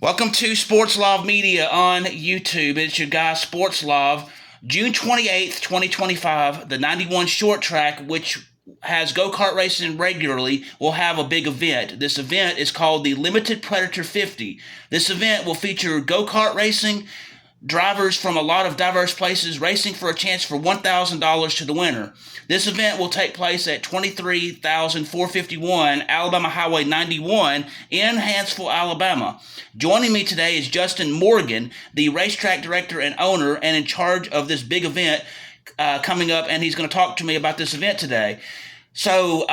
Welcome to Sports Love Media on YouTube. It's your guy, Sports Love. June 28th, 2025, the 91 Short Track, which has go-kart racing regularly, will have a big event. This event is called the Limited Predator 50. This event will feature go-kart racing, drivers from a lot of diverse places racing for a chance for $1,000 to the winner. This event will take place at 23,451 Alabama Highway 91 in Hanceville, Alabama. Joining me today is Justin Morgan, the racetrack director and owner and in charge of this big event coming up, and he's going to talk to me about this event today. So,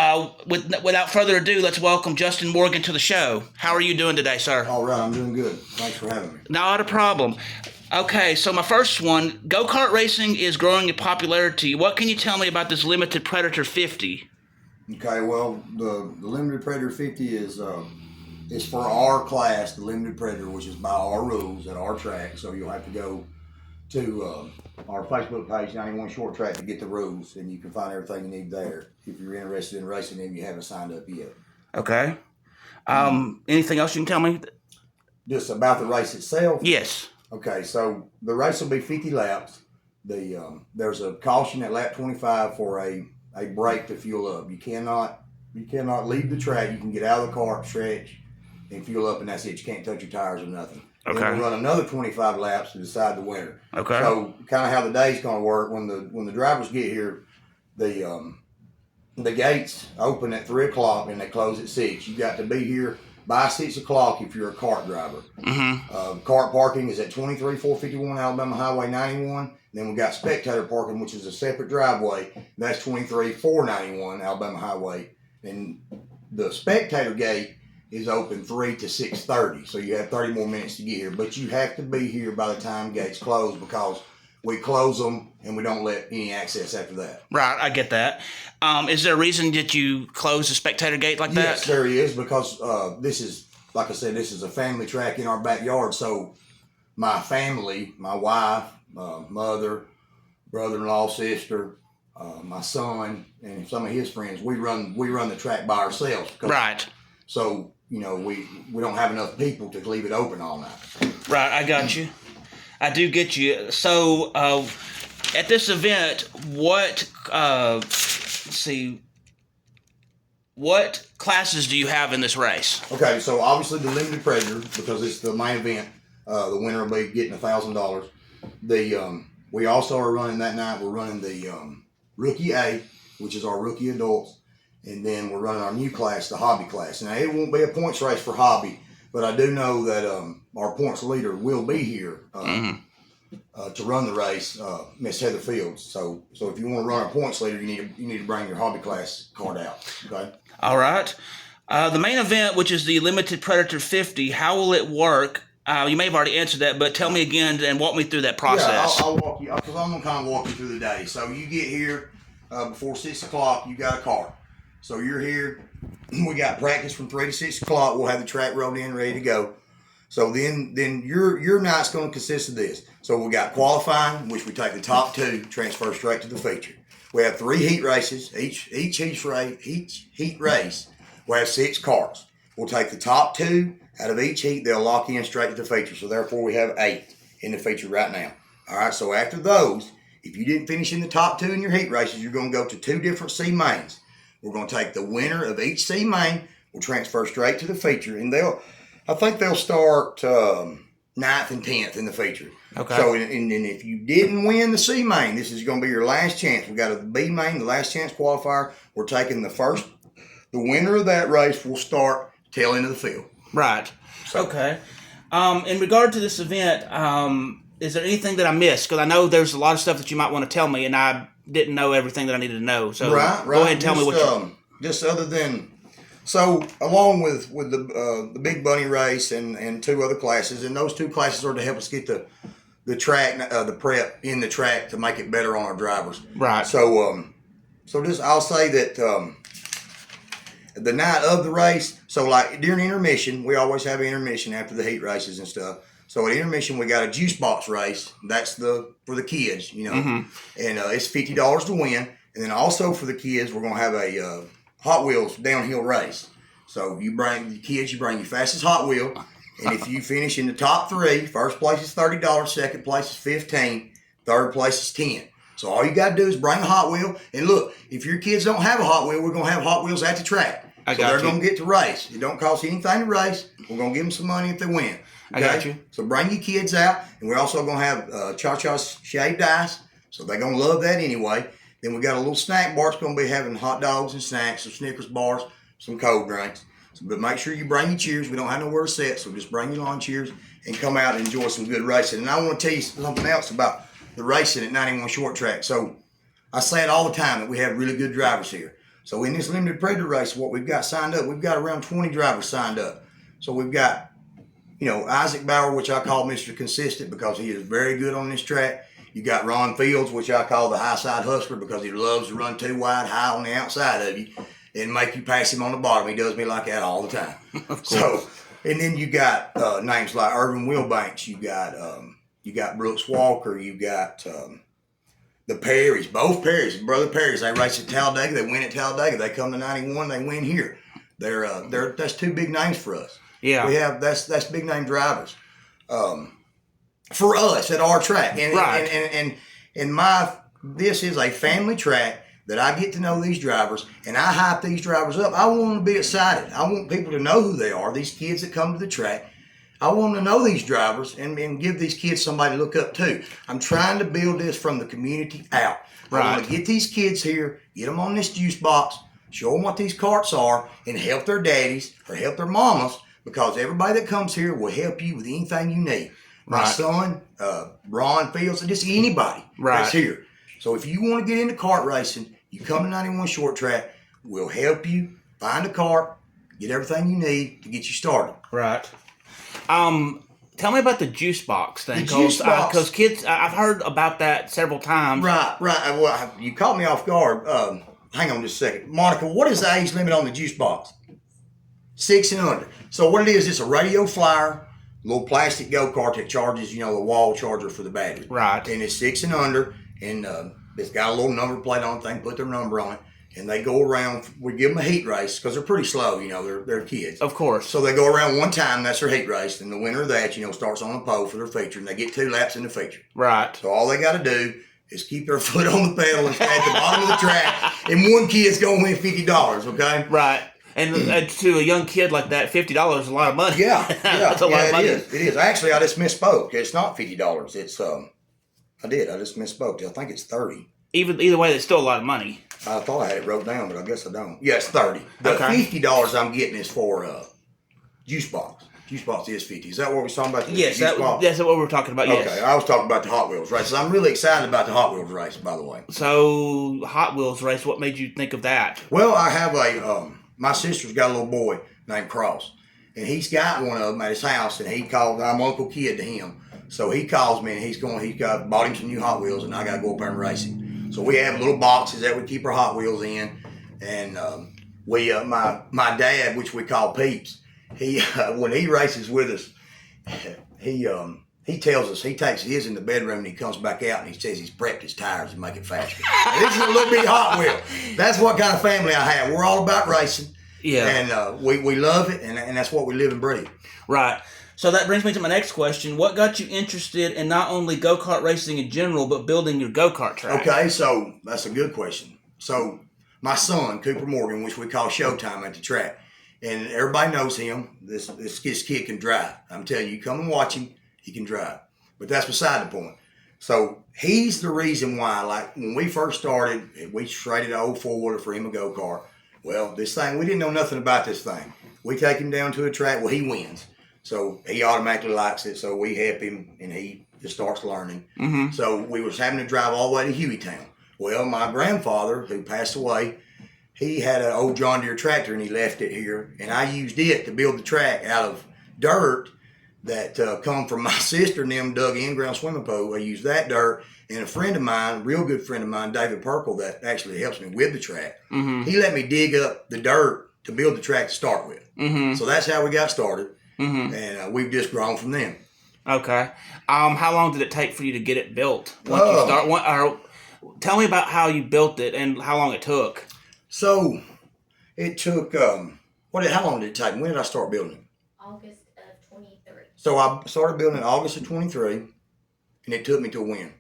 without further ado, let's welcome Justin Morgan to the show. How are you doing today, sir? All right, I'm doing good. Thanks for having me. Not a problem. Okay, so my first one, go-kart racing is growing in popularity. What can you tell me about this Limited Predator 50? Okay, well, the Limited Predator 50 is for our class, the Limited Predator, which is by our rules at our track. So you'll have to go to our Facebook page, 91 Short Track, to get the rules, and you can find everything you need there if you're interested in racing and you haven't signed up yet. Okay. Anything else you can tell me? Just about the race itself? Yes. Okay, so the race will be 50 laps. There's a caution at lap 25 for a break to fuel up. You cannot leave the track. You can get out of the car, stretch, and fuel up, and that's it. You can't touch your tires or nothing. Okay. Then we'll run another 25 laps to decide the winner. Okay. So kind of how the day's going to work, when the drivers get here, the gates open at 3 o'clock and they close at 6. You got to be here by 6 o'clock if you're a kart driver. Kart parking is at 23,451 Alabama Highway 91. Then we got spectator parking, which is a separate driveway. That's 23,491 Alabama Highway. And the spectator gate is open 3 to 6:30. So you have 30 more minutes to get here. But you have to be here by the time gates close, because we close them and we don't let any access after that. Right, I get that. Is there a reason that you close the spectator gate like that? Yes, there is, because this is, like I said, this is a family track in our backyard. So my family, my wife, mother, brother-in-law, sister, my son, and some of his friends, we run the track by ourselves. Right. So, we don't have enough people to leave it open all night. Right, I got you. I do get you. So, at this event, what classes do you have in this race? Okay, so obviously the Limited Predator, because it's the main event, the winner will be getting $1,000. We also are running that night. We're running the Rookie A, which is our rookie adults, and then we're running our new class, the Hobby class. Now, it won't be a points race for Hobby, but I do know that our points leader will be here to run the race, Miss Heather Fields. So if you want to run a points leader, you need to bring your Hobby class card out. Okay. All right. The main event, which is the Limited Predator 50, how will it work? You may have already answered that, but tell me again and walk me through that process. Yeah, I'll walk you, because I'm going to kind of walk you through the day. So you get here before 6 o'clock, you got a car. So you're here. We got practice from 3 to 6 o'clock. We'll have the track rolled in, ready to go. So then your night's going to consist of this. So we got qualifying, which we take the top 2, transfer straight to the feature. We have 3 heat races. Each heat race will have 6 cars. We'll take the top 2 out of each heat. They'll lock in straight to the feature. So therefore, we have 8 in the feature right now. All right. So after those, if you didn't finish in the top 2 in your heat races, you're going to go to 2 different C mains. We're going to take the winner of each C main. We'll transfer straight to the feature, and I think they'll start 9th and 10th in the feature. Okay. So, and if you didn't win the C main, this is going to be your last chance. We got a B main, the last chance qualifier. We're taking the winner of that race will start tail end of the field. Right. So, okay. In regard to this event, is there anything that I missed? Because I know there's a lot of stuff that you might want to tell me, and I didn't know everything that I needed to know. So right. Go ahead and tell me what just other than. So along with the Big Bunny race and 2 other classes, and those 2 classes are to help us get the track, the prep in the track to make it better on our drivers. Right. So I'll say that the night of the race, so like during intermission, we always have an intermission after the heat races and stuff. So at intermission, we got a juice box race. That's for the kids, and it's $50 to win. And then also for the kids, we're gonna have a Hot Wheels downhill race. So you bring the kids, you bring your fastest Hot Wheel, And if you finish in the top three, first place is $30, second place is $15, third place is $10. So all you got to do is bring a Hot Wheel. And look, if your kids don't have a Hot Wheel, we're going to have Hot Wheels at the track. So they're going to get to race. It don't cost anything to race. We're going to give them some money if they win. Okay? I got you. So bring your kids out. And we're also going to have Cha-Cha's shaved ice. So they're going to love that anyway. Then we got a little snack bar. It's going to be having hot dogs and snacks, some Snickers bars, some cold drinks. So, but make sure you bring your cheers. We don't have nowhere to sit, so just bring your lawn chairs and come out and enjoy some good racing. And I want to tell you something else about the racing at 91 Short Track. So I say it all the time that we have really good drivers here. So in this limited predator race, what we've got signed up, we've got around 20 drivers signed up. So we've got, Isaac Bauer, which I call Mr. Consistent because he is very good on this track. You got Ron Fields, which I call the high side hustler because he loves to run too wide, high on the outside of you and make you pass him on the bottom. He does me like that all the time. So, and then you got names like Irvin Wilbanks. You got Brooks Walker. You got the Perrys, both Perrys, brother Perrys. They race at Talladega. They win at Talladega. They come to 91. They win here. That's two big names for us. Yeah, we have that's big name drivers. For us at our track, and this is a family track that I get to know these drivers, and I hype these drivers up. I want them to be excited. I want people to know who they are. These kids that come to the track, I want them to know these drivers and give these kids somebody to look up to. I'm trying to build this from the community out. Right. I want to get these kids here, get them on this juice box, show them what these carts are, and help their daddies or help their mamas because everybody that comes here will help you with anything you need. My son, Ron Fields, just anybody that's here. So if you want to get into kart racing, you come to 91 Short Track. We'll help you find a cart, get everything you need to get you started. Right. Tell me about the juice box thing. The juice box. Because kids, I've heard about that several times. Right. Well, you caught me off guard. Hang on just a second. Monica, what is the age limit on the juice box? 6 and under. So what it is, it's a radio flyer. Little plastic go-kart that charges, the wall charger for the battery. Right. And it's 6 and under, and it's got a little number plate on it. They can put their number on it, and they go around. We give them a heat race because they're pretty slow, they're kids. Of course. So they go around one time, that's their heat race, and the winner of that, starts on a pole for their feature, and they get 2 laps in the feature. Right. So all they got to do is keep their foot on the pedal at the bottom of the track, and one kid's going to win $50, okay? Right. And to a young kid like that, $50 is a lot of money. Yeah, That's a lot of money. It is. Actually, I just misspoke. It's not $50. It's I just misspoke. I think it's $30. Either way, it's still a lot of money. I thought I had it wrote down, but I guess I don't. Yeah, it's $30. The Okay. $50 I'm getting is for juice box. Juice box is $50. Is that what we're talking about? Yes, that's what we were talking about. Yes. Okay, I was talking about the Hot Wheels race. So I'm really excited about the Hot Wheels race, by the way. So Hot Wheels race. What made you think of that? Well, I have my sister's got a little boy named Cross, and he's got one of them at his house, and I'm Uncle Kid to him. So he calls me, and he's bought him some new Hot Wheels, and I got to go up there and race him. So we have little boxes that we keep our Hot Wheels in, and my dad, which we call Peeps, he when he races with us, he tells us he takes his in the bedroom and he comes back out and he says he's prepped his tires to make it faster. This is a little bitty Hot Wheel. That's what kind of family I have. We're all about racing. Yeah. And we love it, and that's what we live and breathe. Right. So that brings me to my next question. What got you interested in not only go-kart racing in general, but building your go-kart track? Okay, so that's a good question. So my son, Cooper Morgan, which we call Showtime at the track, and everybody knows him. This kid can drive. I'm telling you, come and watch him. He can drive. But that's beside the point. So he's the reason why, like when we first started, we traded an old four-wheeler for him a go-kart. Well, this thing, we didn't know nothing about this thing. We take him down to a track, well, he wins. So he automatically likes it, so we help him, and he just starts learning. Mm-hmm. So we was having to drive all the way to Hueytown. Well, my grandfather, who passed away, he had an old John Deere tractor, and he left it here, and I used it to build the track out of dirt that come from my sister and them dug in-ground swimming pool. I used that dirt, and a friend of mine, a real good friend of mine, David Purple, that actually helps me with the track, he let me dig up the dirt to build the track to start with. Mm-hmm. So that's how we got started, mm-hmm. and we've just grown from them. Okay. How long did it take for you to get it built? Once you start, tell me about how you built it and how long it took. So it took, how long did it take? When did I start building it? August of 23. So I started building in August of 23, and it took me to win.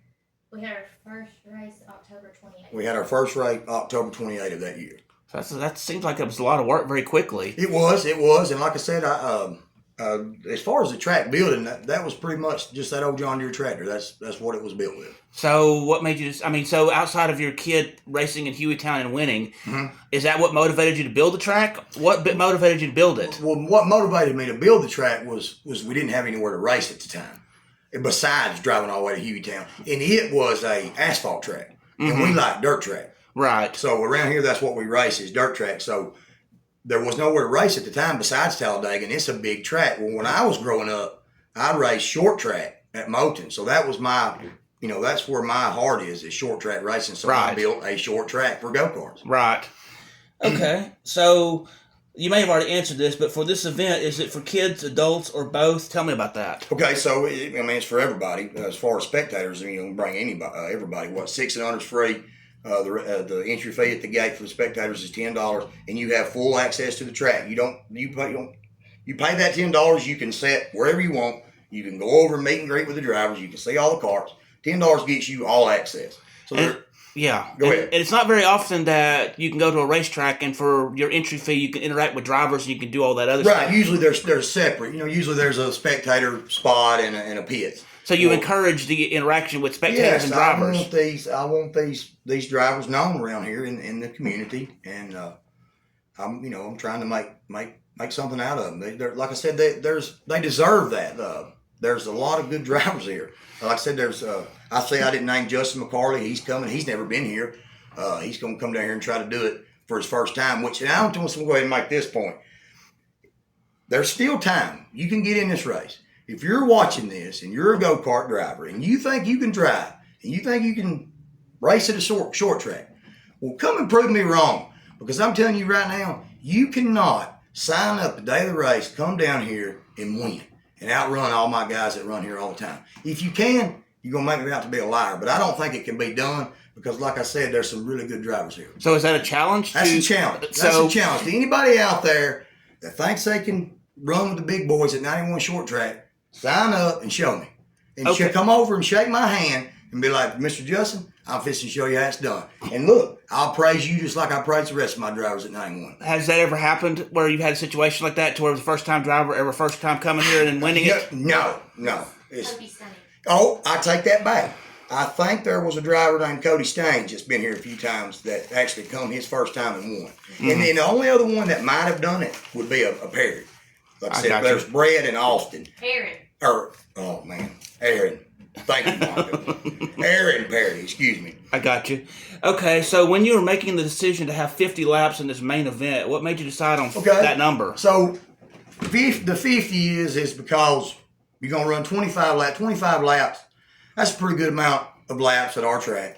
We had our first race October 28th. We had our first race October 28 of that year. So that seems like it was a lot of work very quickly. It was, and like I said, as far as the track building, that was pretty much just that old John Deere tractor. That's what it was built with. So what made you so outside of your kid racing in Hueytown and winning, is that what motivated you to build the track? What motivated you to build it? Well, what motivated me to build the track was we didn't have anywhere to race at the time, besides driving all the way to Hueytown. And it was a asphalt track, and we like dirt track. Right. So around here, that's what we race is dirt track. So there was nowhere to race at the time besides Talladega, and it's a big track. Well, when I was growing up, I raced short track at Moulton. So that was my, that's where my heart is short track racing. So I built a short track for go-karts. Right. Okay. So you may have already answered this, but for this event, is it for kids, adults, or both? Tell me about that. Okay, so it's for everybody. As far as spectators, bring anybody, everybody. What, 6 and under is free. The entry fee at the gate for the spectators is $10, and you have full access to the track. You pay that $10. You can sit wherever you want. You can go over and meet and greet with the drivers. You can see all the cars. $10 gets you all access. So go ahead. And it's not very often that you can go to a racetrack and for your entry fee you can interact with drivers and you can do all that other stuff. Right. Usually they're separate. Usually there's a spectator spot and a pit. So you encourage the interaction with spectators and drivers. I want these drivers known around here in the community, and I'm trying to make something out of them. Like I said, they deserve that. There's a lot of good drivers here. Like I said, I didn't name Justin McCarley. He's coming. He's never been here. He's going to come down here and try to do it for his first time. And I want to go ahead and make this point. There's still time. You can get in this race. If you're watching this and you're a go-kart driver and you think you can drive and you think you can race at a short track, well, come and prove me wrong. Because I'm telling you right now, you cannot sign up the day of the race, come down here and win and outrun all my guys that run here all the time. If you can, you're going to make me out to be a liar. But I don't think it can be done because, like I said, there's some really good drivers here. So is that a challenge? That's a challenge. That's a challenge to anybody out there that thinks they can run with the big boys at 91 short track. Sign up and show me. And come over and shake my hand and be like, Mr. Justin, I'm fixing to show you how it's done. And look, I'll praise you just like I praise the rest of my drivers at 91. Has that ever happened where you've had a situation like that to where it was the first time driver ever first time coming here and then winning it? No. That'd be stunning. Oh, I take that back. I think there was a driver named Cody Staines that's been here a few times that actually come his first time and won. Mm-hmm. And then the only other one that might have done it would be a Perry. Like I said, there's Brett and Austin. Aaron. Aaron. Thank you, Marco. Aaron Perry, excuse me. I got you. Okay, so when you were making the decision to have 50 laps in this main event, what made you decide on that number? So the 50 is because you're going to run 25 laps. 25 laps, that's a pretty good amount of laps at our track.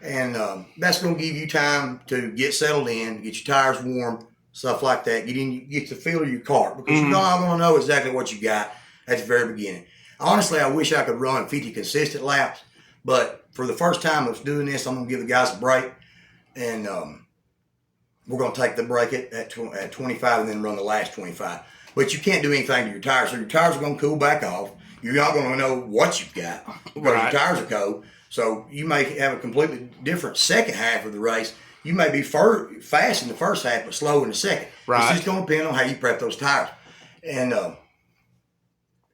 And that's going to give you time to get settled in, get your tires warm, stuff like that. Get the feel of your car because you're not going to know exactly what you got at the very beginning. Honestly, I wish I could run 50 consistent laps, but for the first time of doing this, I'm going to give the guys a break, and we're going to take the break at 25 and then run the last 25. But you can't do anything to your tires, so your tires are going to cool back off. You're not going to know what you've got because your tires are cold. So you may have a completely different second half of the race. You may be fast in the first half, but slow in the second. It's just going to depend on how you prep those tires. And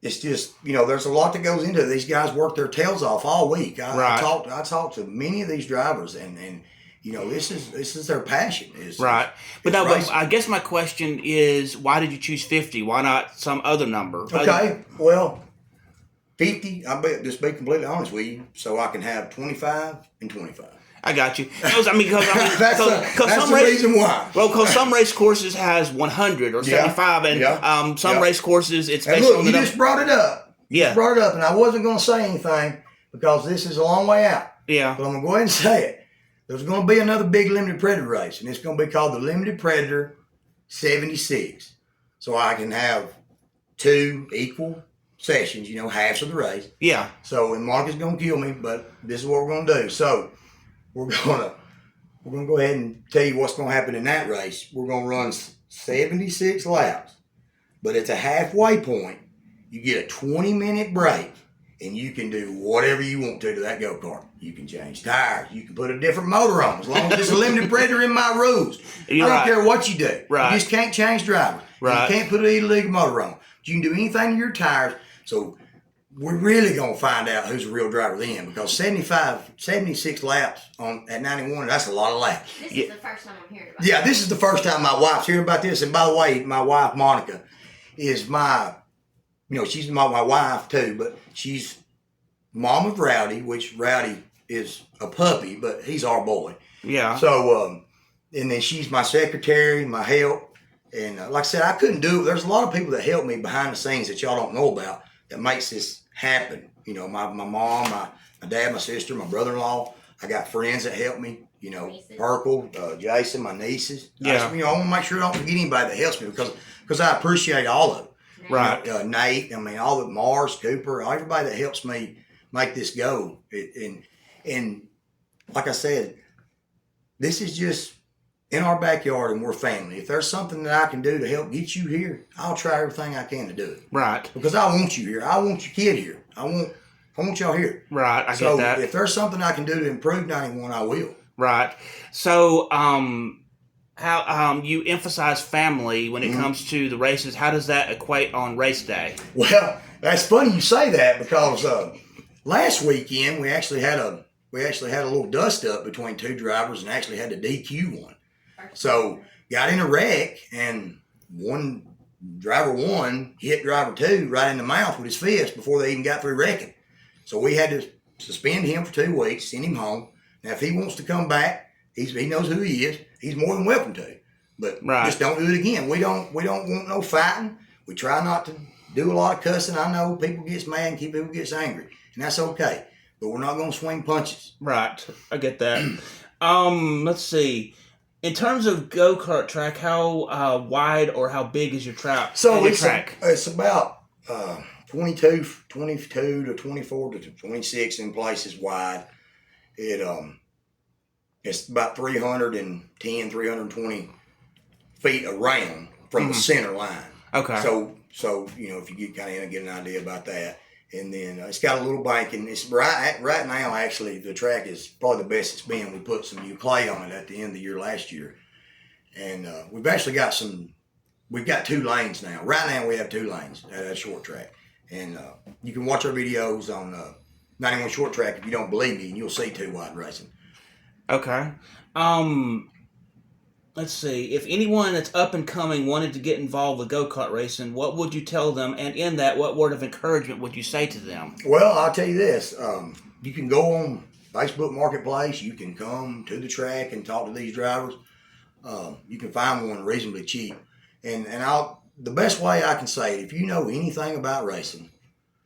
it's just, there's a lot that goes into it. These guys work their tails off all week. I talked to many of these drivers, and this is their passion. But I guess my question is, why did you choose 50? Why not some other number? Okay, well, 50, just be completely honest with you, so I can have 25 and 25. I got you. That's the reason why. Well, because some race courses has 100 or 75, and some race courses it's based on the number. You just brought it up. Yeah. You brought it up, and I wasn't going to say anything because this is a long way out. Yeah. But I'm going to go ahead and say it. There's going to be another big limited predator race, and it's going to be called the Limited Predator 76. So I can have 2 equal sessions, halves of the race. Yeah. So, and Mark is going to kill me, but this is what we're going to do. So, we're gonna go ahead and tell you what's gonna happen in that race. We're gonna run 76 laps, but it's a halfway point, You get a 20-minute break, and you can do whatever you want to that go-kart. You can change tires. You can put a different motor on, as long as it's a limited predator in my rules. You're I don't right. care what you do. Right. You just can't change drivers. Right. You can't put an illegal motor on. You can do anything to your tires. So we're really going to find out who's a real driver then, because 76 laps at 91, that's a lot of laps. This is the first time I'm hearing about Yeah, this is the first time my wife's hearing about this. And by the way, my wife, Monica, is she's my wife too, but she's mom of Rowdy, which Rowdy is a puppy, but he's our boy. Yeah. So, and then she's my secretary, my help. And like I said, I couldn't do it. There's a lot of people that help me behind the scenes that y'all don't know about that makes this happen. You know, my mom, my dad, my sister, my brother-in-law. I got friends that help me. You know, Nieces. Purple, Jason, my nieces. Yeah. I want to make sure I don't forget anybody that helps me because I appreciate all of them. Right. Nate, all the Mars, Cooper, everybody that helps me make this go. And like I said, this is just in our backyard and we're family. If there's something that I can do to help get you here, I'll try everything I can to do it. Right. Because I want you here. I want your kid here. I want y'all here. Right. I So get that. if there's something I can do to improve 91, I will. Right. So, how you emphasize family when it comes to the races? How does that equate on race day? Well, that's funny you say that because last weekend we actually had a little dust up between two drivers and actually had to DQ one. So got in a wreck and driver one hit driver two right in the mouth with his fist before they even got through wrecking. So we had to suspend him for 2 weeks, send him home. Now if he wants to come back, he knows who he is. He's more than welcome to. But just don't do it again. We don't want no fighting. We try not to do a lot of cussing. I know people gets mad and people gets angry, and that's okay. But we're not going to swing punches. Right. I get that. Let's see. In terms of go-kart track, how wide or how big is your track? So track? It's about 22 to 24 to 26 in places wide. It's about 310, 320 feet around from the center line. Okay. So if you get an idea about that. And then it's got a little bank, and it's right now. Actually, the track is probably the best it's been. We put some new clay on it at the end of the year last year, and we've actually got We've got 2 lanes now. Right now, we have 2 lanes at that short track, and you can watch our videos on 91 Short Track if you don't believe me, and you'll see 2 wide racing. Okay. Let's see. If anyone that's up and coming wanted to get involved with go-kart racing, what would you tell them? And in that, what word of encouragement would you say to them? Well, I'll tell you this. You can go on Facebook Marketplace. You can come to the track and talk to these drivers. You can find one reasonably cheap. And the best way I can say it, if you know anything about racing,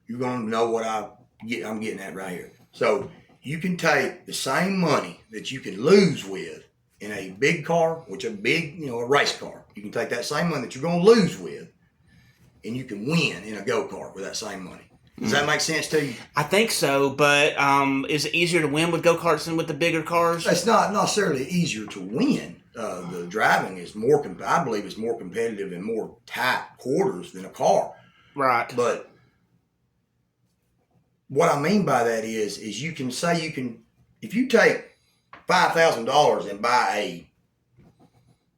you're going to know what I'm getting at right here. So you can take the same money that you can lose with in a big car, a race car. You can take that same money that you're going to lose with, and you can win in a go-kart with that same money. Does that make sense to you? I think so, but is it easier to win with go-karts than with the bigger cars? It's not necessarily easier to win. The driving is I believe it's more competitive and more tight quarters than a car. Right. But what I mean by that is you can say if you take $5,000 and buy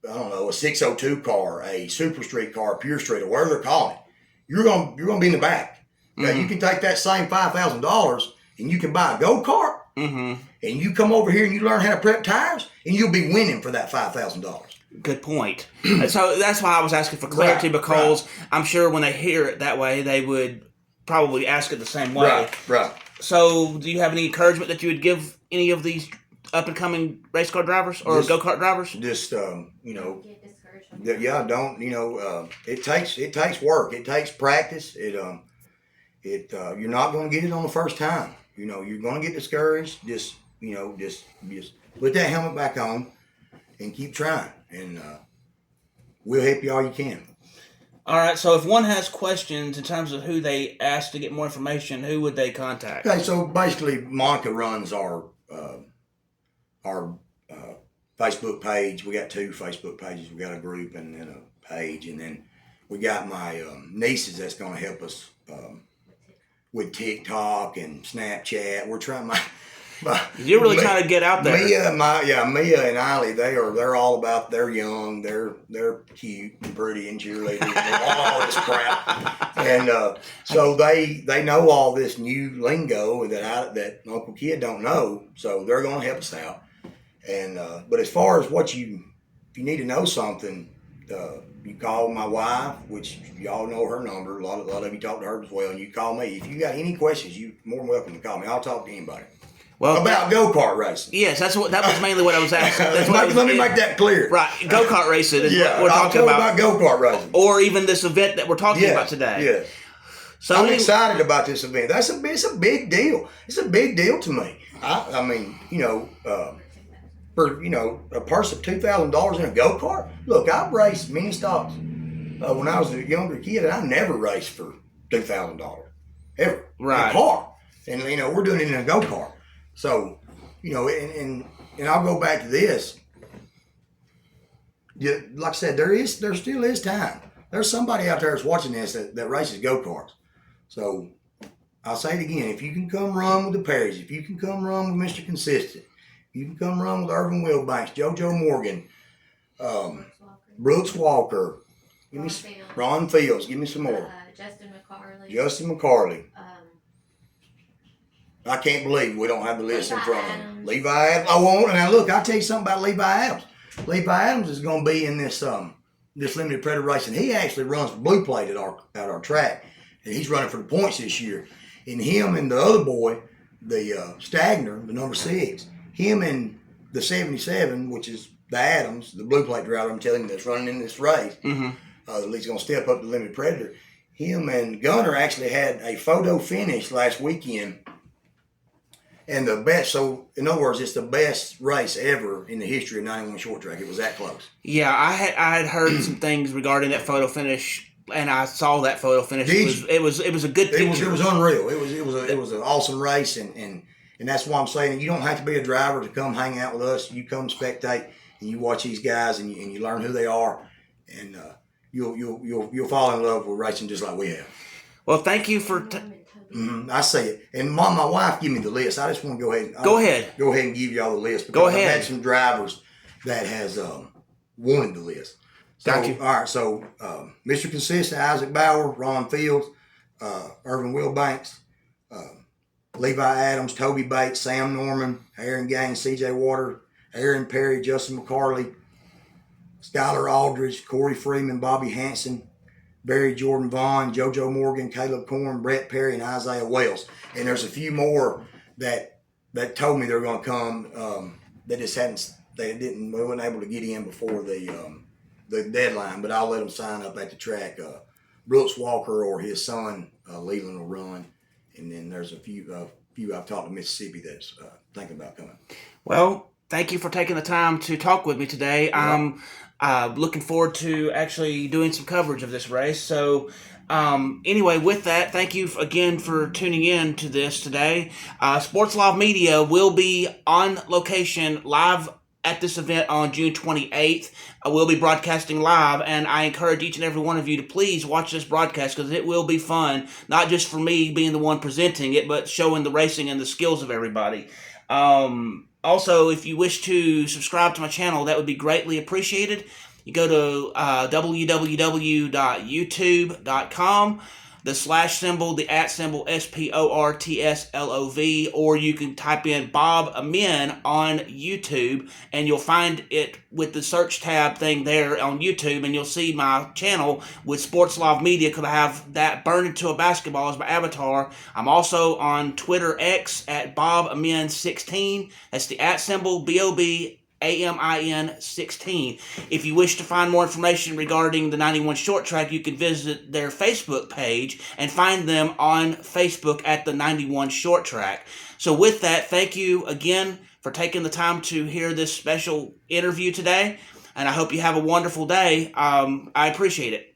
a 602 car, a Super Street car, a Pure Street, or whatever they're calling it, you're gonna be in the back. Okay? You can take that same $5,000 and you can buy a go-kart, and you come over here and you learn how to prep tires, and you'll be winning for that $5,000. Good point. So that's why I was asking for clarity, because I'm sure when they hear it that way, they would probably ask it the same way. Right. So do you have any encouragement that you would give any of these up-and-coming race car drivers or go-kart drivers? Just, Get discouraged. it takes work. It takes practice. You're not going to get it on the first time. You're going to get discouraged. Just put that helmet back on and keep trying. And we'll help you all you can. All right, so if one has questions in terms of who they ask to get more information, who would they contact? Okay, so basically Monica runs our Facebook page. We got 2 Facebook pages. We got a group and then a page, and then we got my nieces that's going to help us with TikTok and Snapchat. We're trying You're really trying to get out there. Mia and Eiley, they're all about. They're young, they're cute and pretty and cheerleaders, and all this crap, and so they know all this new lingo that Uncle Kid don't know. So they're going to help us out. And but as far as if you need to know something, you call my wife, which y'all know her number. A lot of you talk to her as well. And you call me if you got any questions. You more than welcome to call me. I'll talk to anybody. Well, about go-kart racing. Yes, that was mainly what I was asking. Let me make that clear. Right, go-kart racing is what we're talking about go-kart racing. Or even this event that we're talking about today. Yeah. So I'm excited about this event. It's a big deal. It's a big deal to me. I mean, for a purse of $2,000 in a go-kart. Look, I've raced mini stocks when I was a younger kid, and I never raced for $2,000 ever. Right. In a car, and we're doing it in a go-kart. So, and I'll go back to this. Yeah, like I said, there still is time. There's somebody out there that's watching this that races go-karts. So I'll say it again. If you can come run with the Perrys, if you can come run with Mr. Consistent, you can come run with Irvin Wilbanks, JoJo Morgan, Brooks Walker, Ron Fields. Give me some more. Justin McCarley. I can't believe we don't have the list in front of him. Levi Adams. Now look, I'll tell you something about Levi Adams. Levi Adams is going to be in this limited predator racing. He actually runs for Blue Plate at our track, and he's running for the points this year. And him and the other boy, the Stagner, the number 6, him and the 77, which is the Adams, the Blue Plate driver, I'm telling you, that's running in this race. Mm-hmm. He's going to step up to the limited predator. Him and Gunner actually had a photo finish last weekend. And the best, so in other words, it's the best race ever in the history of 91 short track. It was that close. Yeah, I had heard some things regarding that photo finish, and I saw that photo finish. It was a good picture. It was unreal. It was an awesome race, and that's why I'm saying you don't have to be a driver to come hang out with us. You come spectate and you watch these guys and you learn who they are, and you'll fall in love with racing just like we have. Well, thank you for. I see it. And my wife give me the list. I just want to go ahead. Go ahead and give y'all the list. Go ahead. I've had some drivers that has wanted the list. So, Got you. All right. So Mr. Consistent, Isaac Bauer, Ron Fields, Irvin Wilbanks, Levi Adams, Toby Bates, Sam Norman, Aaron Gaines, C.J. Water, Aaron Perry, Justin McCarley, Skylar Aldridge, Corey Freeman, Bobby Hanson, Barry Jordan Vaughn, JoJo Morgan, Caleb Corn, Brett Perry, and Isaiah Wells. And there's a few more that told me they're going to come. They just we weren't able to get in before the deadline, but I'll let them sign up at the track. Brooks Walker or his son Leland will run, and then there's a few I've talked to Mississippi that's thinking about coming. Well, thank you for taking the time to talk with me today. Yeah. I'm looking forward to actually doing some coverage of this race. So anyway, with that, thank you again for tuning in to this today. Sports Live Media will be on location live at this event on June 28th. We'll be broadcasting live, and I encourage each and every one of you to please watch this broadcast because it will be fun, not just for me being the one presenting it, but showing the racing and the skills of everybody. Also, if you wish to subscribe to my channel, that would be greatly appreciated. You go to www.youtube.com, the /symbol, the @ SPORTSLOV, or you can type in Bob Amin on YouTube, and you'll find it with the search tab thing there on YouTube, and you'll see my channel with Sports Live Media because I have that burned into a basketball as my avatar. I'm also on Twitter X at Bob Amin 16. That's the @ BOB AMIN 16. If you wish to find more information regarding the 91 Short Track, you can visit their Facebook page and find them on Facebook at the 91 Short Track. So with that, thank you again for taking the time to hear this special interview today, and I hope you have a wonderful day. I appreciate it.